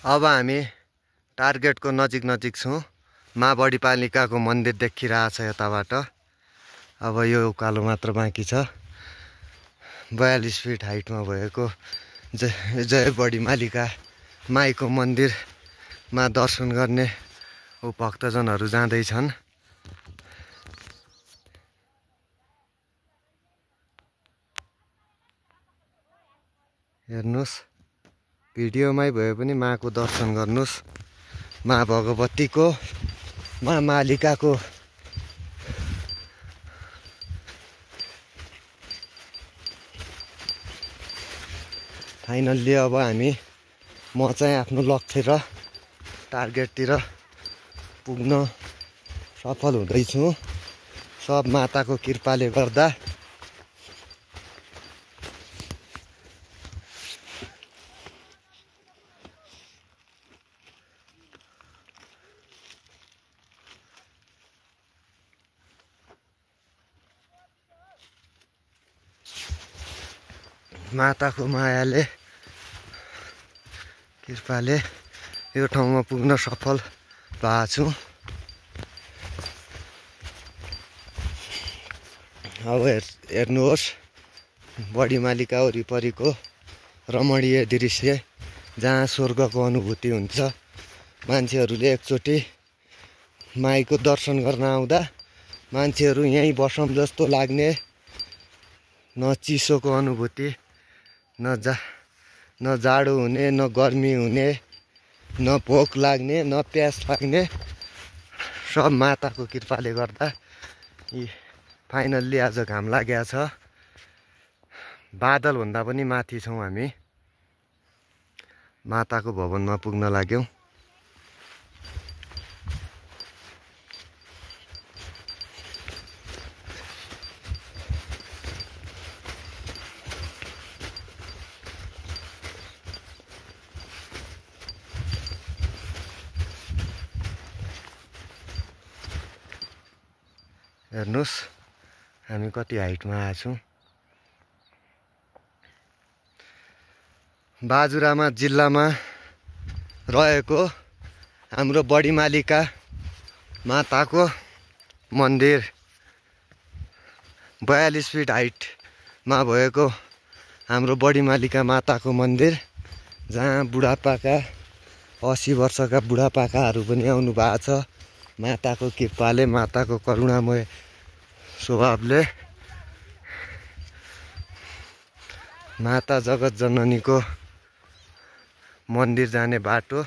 अब हामी टार्गेटको नजिक छौँ। माँ बडिपालिकाको मन्दिर देखिरहेछ यताबाट। अब यो उकालो मात्र बाँकी छ। 42 फिट हाइटमा भएको जय बडिमालिका माईको मन्दिरमा दर्शन गर्ने भक्तजनहरू जाँदैछन्। हेर्नुस्, भिडियोमै भए पनि माँको दर्शन गर्नुस्। माँ भगवतीको, माँ मालिकाको फाइनल्ली अब म चाहिँ आफ्नो लक्ष्य र टार्गेटतिर पुग्न सफल हुँदैछु। सब माताको कृपाले गर्दा। माताको मायाले, कृपाले यो ठाउँमा पुग्न सफल भएको छु। अब हेर्नुहोस्, बडिमालिका वरिपरिको रमणीय दृश्य, जहाँ स्वर्गको अनुभूति हुन्छ। मान्छेहरूले एकचोटि माईको दर्शन गर्न आउँदा मान्छेहरू यहीँ बसौँ जस्तो लाग्ने, न चिसोको अनुभूति, न जाडो हुने, न गर्मी हुने, न भोक लाग्ने, न प्यास लाग्ने। सब माताको कृपाले गर्दा फाइनल्ली आज घाम लागेको छ। बादलभन्दा पनि माथि छौँ हामी। माताको भवनमा पुग्न लाग्यौँ। हेर्नुहोस्, हामी कति हाइटमा आएछौँ। बाजुरामा जिल्लामा रहेको हाम्रो बडिमालिका माताको मन्दिर, 42 फिट हाइटमा भएको हाम्रो बडिमालिका माताको मन्दिर, जहाँ बुढापाका 80 वर्षका बुढापाकाहरू पनि आउनु भएको छ। माताको कृपाले, माताको करुणामय स्वभावले। माता जगत जननीको मन्दिर जाने बाटो